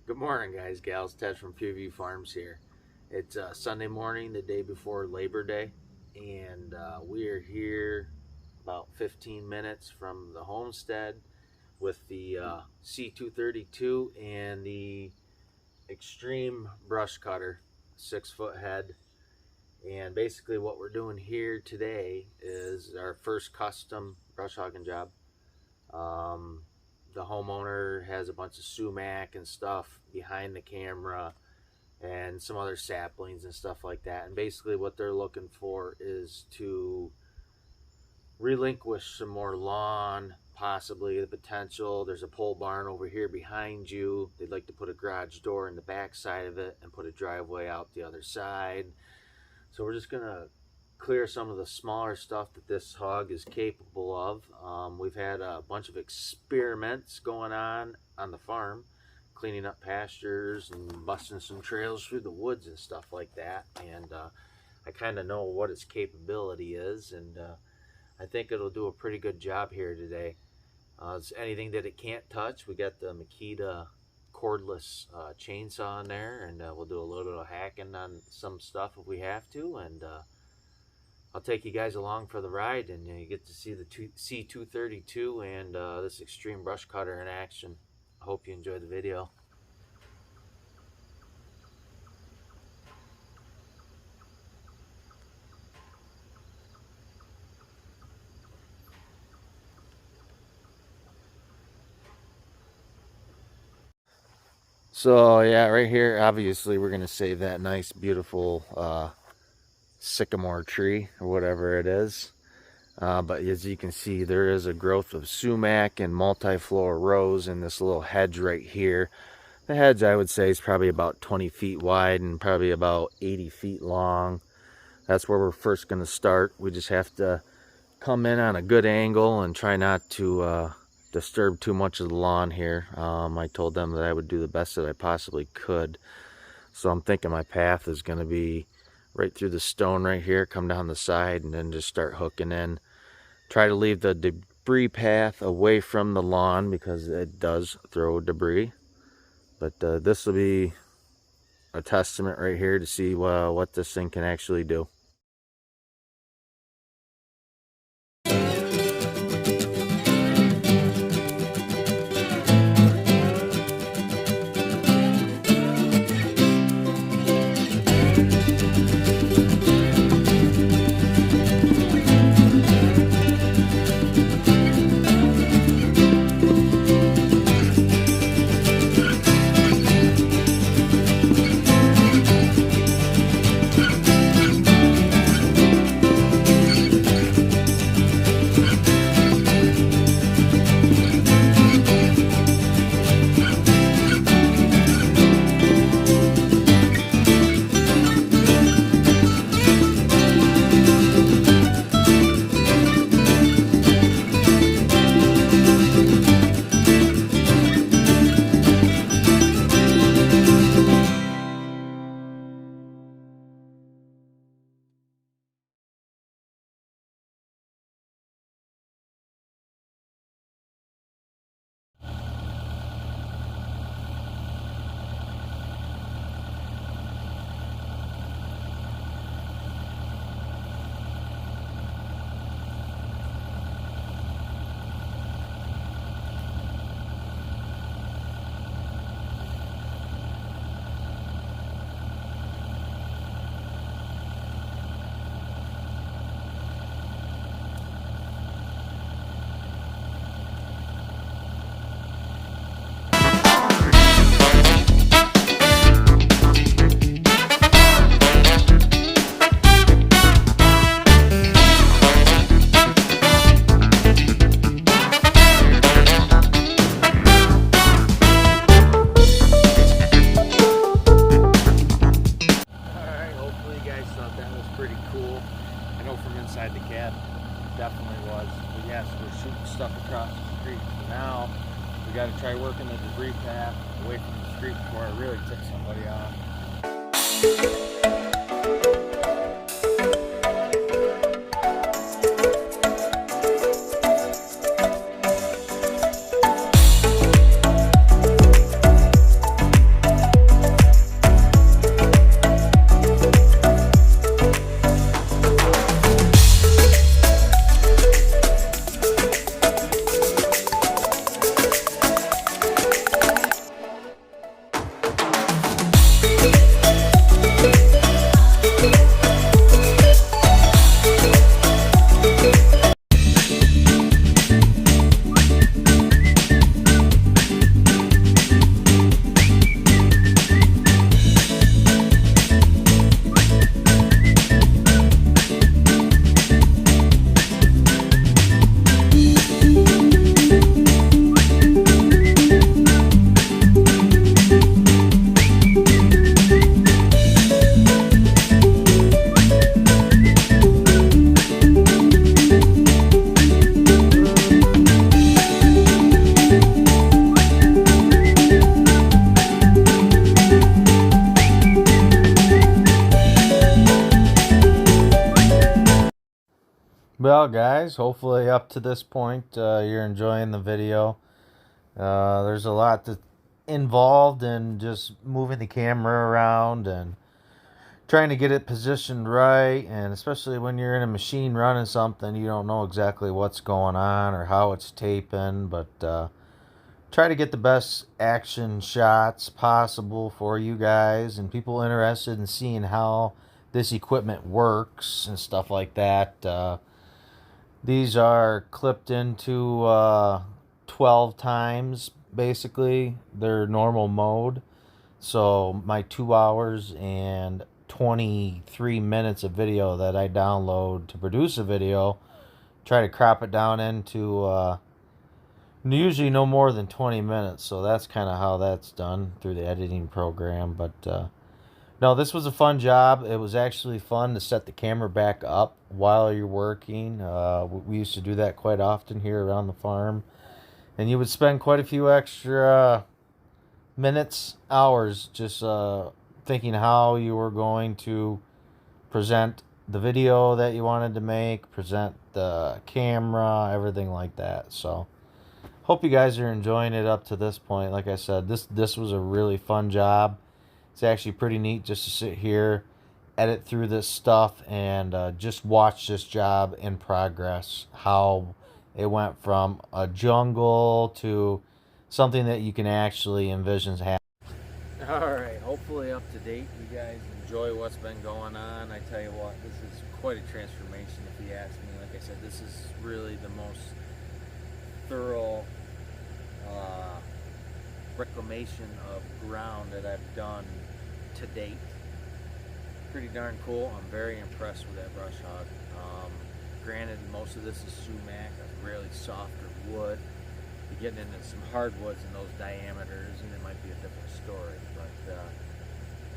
Good morning, guys, gals. Ted from PV Farms here. It's Sunday morning, the day before Labor Day, and we are here about 15 minutes from the homestead with the C232 and the Extreme brush cutter, 6-foot head. And basically, what we're doing here today is our first custom brush hogging job. The homeowner has a bunch of sumac and stuff behind the camera and some other saplings and stuff like that. And basically what they're looking for is to relinquish some more lawn, possibly the potential. There's a pole barn over here behind you. They'd like to put a garage door in the back side of it and put a driveway out the other side. So we're just gonna clear some of the smaller stuff that this hog is capable of. We've had a bunch of experiments going on the farm, cleaning up pastures and busting some trails through the woods and stuff like that. And I kind of know what its capability is, and I think it'll do a pretty good job here today. It's anything that it can't touch. We got the Makita cordless chainsaw in there, and we'll do a little bit of hacking on some stuff if we have to, and I'll take you guys along for the ride, and you get to see the C232 and this extreme brush cutter in action. I hope you enjoy the video. So yeah, right here, obviously we're gonna save that nice, beautiful sycamore tree or whatever it is. But as you can see, there is a growth of sumac and multiflora rose in this little hedge right here. The hedge, I would say, is probably about 20 feet wide and probably about 80 feet long. That's where we're first going to start. We just have to come in on a good angle and try not to disturb too much of the lawn here. I told them that I would do the best that I possibly could. So I'm thinking my path is going to be right through the stone right here, come down the side, and then just start hooking in. Try to leave the debris path away from the lawn because it does throw debris. But this will be a testament right here to see what this thing can actually do. Pretty cool. I know from inside the cab it definitely was. But yes, we're shooting stuff across the street. So now we got to try working the debris path away from the street before I really tick somebody off. Well, guys, hopefully up to this point you're enjoying the video. There's a lot involved in just moving the camera around and trying to get it positioned right, and especially when you're in a machine running something, you don't know exactly what's going on or how it's taping, but try to get the best action shots possible for you guys and people interested in seeing how this equipment works and stuff like that. These are clipped into 12 times, basically, their normal mode. So my 2 hours and 23 minutes of video that I download to produce a video, try to crop it down into usually no more than 20 minutes. So that's kind of how that's done through the editing program. But no, this was a fun job. It was actually fun to set the camera back up while you're working. We used to do that quite often here around the farm. And you would spend quite a few extra minutes, hours, just thinking how you were going to present the video that you wanted to make, present the camera, everything like that. So hope you guys are enjoying it up to this point. Like I said, this was a really fun job. It's actually pretty neat just to sit here, edit through this stuff, and just watch this job in progress, how it went from a jungle to something that you can actually envision happening. Alright, hopefully up to date. You guys enjoy what's been going on. I tell you what, this is quite a transformation if you ask me. Like I said, this is really the most thorough reclamation of ground that I've done to date. Pretty darn cool. I'm very impressed with that brush hog. Granted, most of this is sumac, a really softer wood. You're getting into some hardwoods in those diameters, and it might be a different story. But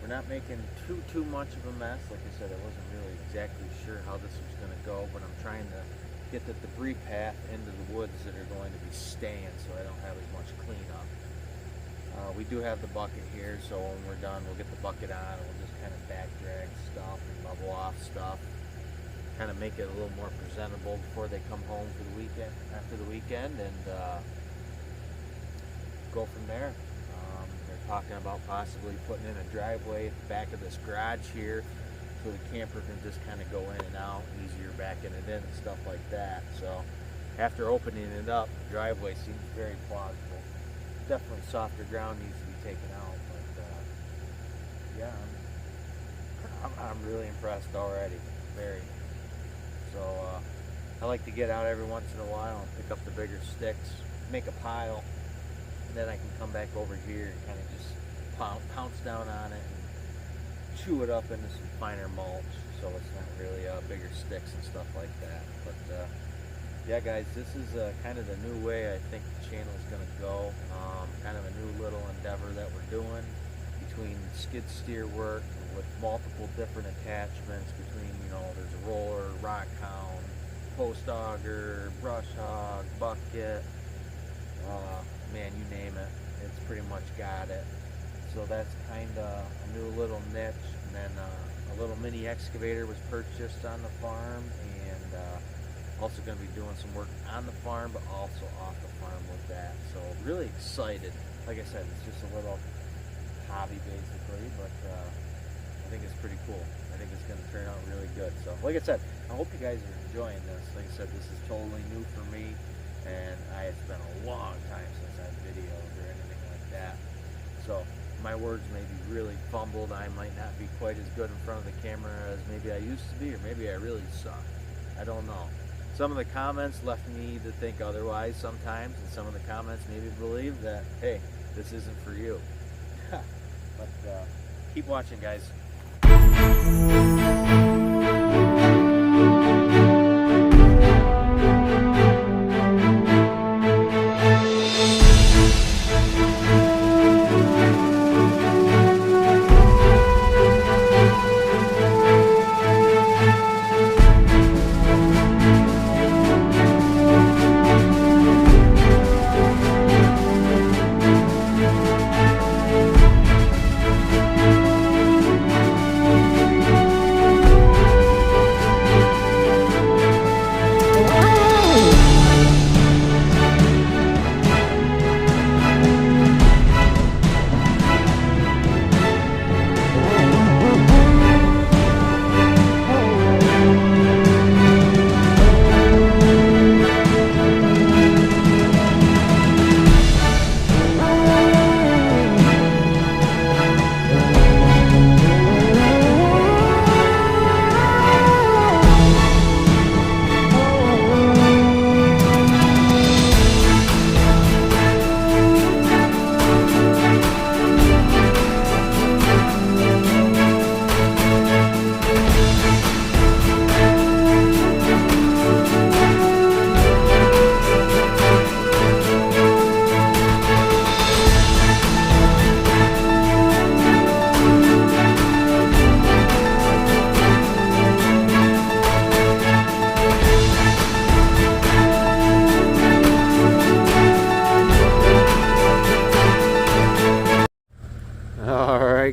we're not making too much of a mess. Like I said, I wasn't really exactly sure how this was going to go, but I'm trying to get the debris path into the woods that are going to be staying, so I don't have as much cleanup. We do have the bucket here, so when we're done, we'll get the bucket on, and we'll just kind of back drag stuff and level off stuff, kind of make it a little more presentable before they come home for the weekend, after the weekend, and go from there. They're talking about possibly putting in a driveway at the back of this garage here, so the camper can just kind of go in and out, easier backing it in and stuff like that. So after opening it up, the driveway seems very plausible. Definitely softer ground needs to be taken out, but yeah, I'm really impressed already, very. So I like to get out every once in a while and pick up the bigger sticks, make a pile, and then I can come back over here and kind of just pounce down on it and chew it up into some finer mulch, so it's not really bigger sticks and stuff like that. But yeah, guys, this is kind of the new way I think the channel is going to go. Kind of a new little endeavor that we're doing between skid steer work with multiple different attachments between, you know, there's a roller, rock hound, post auger, brush hog, bucket, man, you name it, it's pretty much got it. So that's kind of a new little niche. And then a little mini excavator was purchased on the farm, and also going to be doing some work on the farm, but also off the farm with that. So really excited. Like I said, it's just a little hobby basically, but I think it's pretty cool. I think it's going to turn out really good. So like I said, I hope you guys are enjoying this. Like I said, this is totally new for me, and it's been a long time since I've videoed or anything like that. So my words may be really fumbled. I might not be quite as good in front of the camera as maybe I used to be, or maybe I really suck. I don't know. Some of the comments left me to think otherwise sometimes, and some of the comments made me believe that, hey, this isn't for you. But keep watching, guys.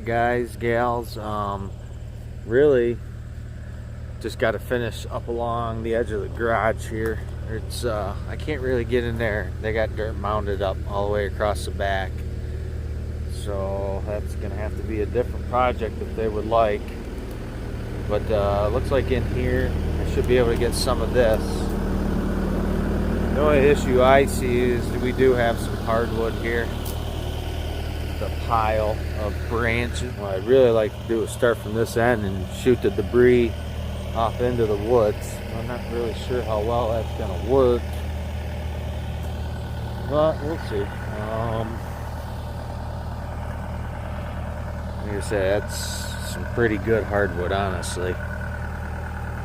project, guys, gals. Really just got to finish up along the edge of the garage here. It's I can't really get in there. They got dirt mounded up all the way across the back, so that's gonna have to be a different project if they would like. But looks like in here I should be able to get some of this. The only issue I see is we do have some hardwood here. The pile of branches. What I'd really like to do is start from this end and shoot the debris off into the woods. I'm not really sure how well that's gonna work, but we'll see. Like I said, that's some pretty good hardwood, honestly,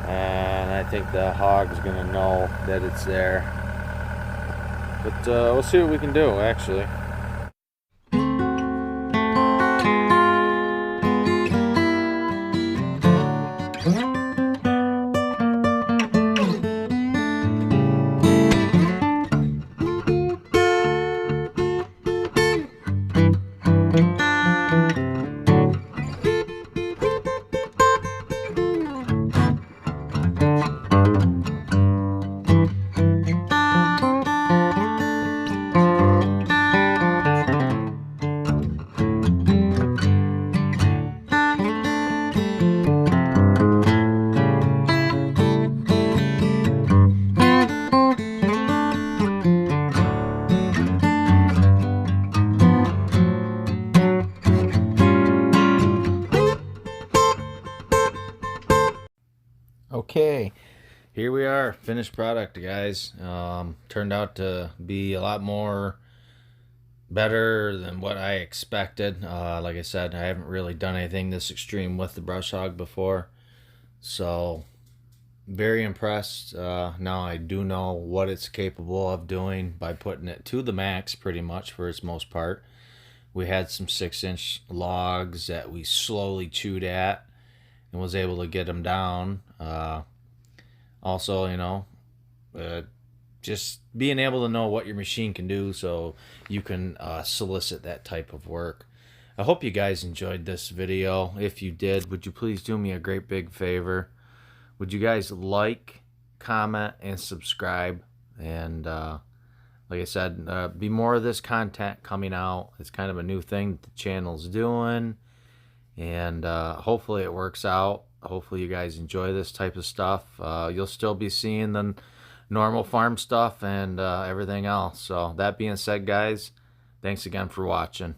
and I think the hog's gonna know that it's there. But we'll see what we can do, actually. Okay, here we are, finished product, guys. Turned out to be a lot more better than what I expected. Like I said, I haven't really done anything this extreme with the brush hog before, so very impressed. Now I do know what it's capable of doing by putting it to the max pretty much for its most part. We had some 6-inch logs that we slowly chewed at and was able to get them down. Also, you know, just being able to know what your machine can do so you can solicit that type of work. I hope you guys enjoyed this video. If you did, would you please do me a great big favor? Would you guys like, comment, and subscribe? And like I said, be more of this content coming out. It's kind of a new thing that the channel's doing, and hopefully it works out. Hopefully you guys enjoy this type of stuff. You'll still be seeing the normal farm stuff and everything else. So that being said, guys, thanks again for watching.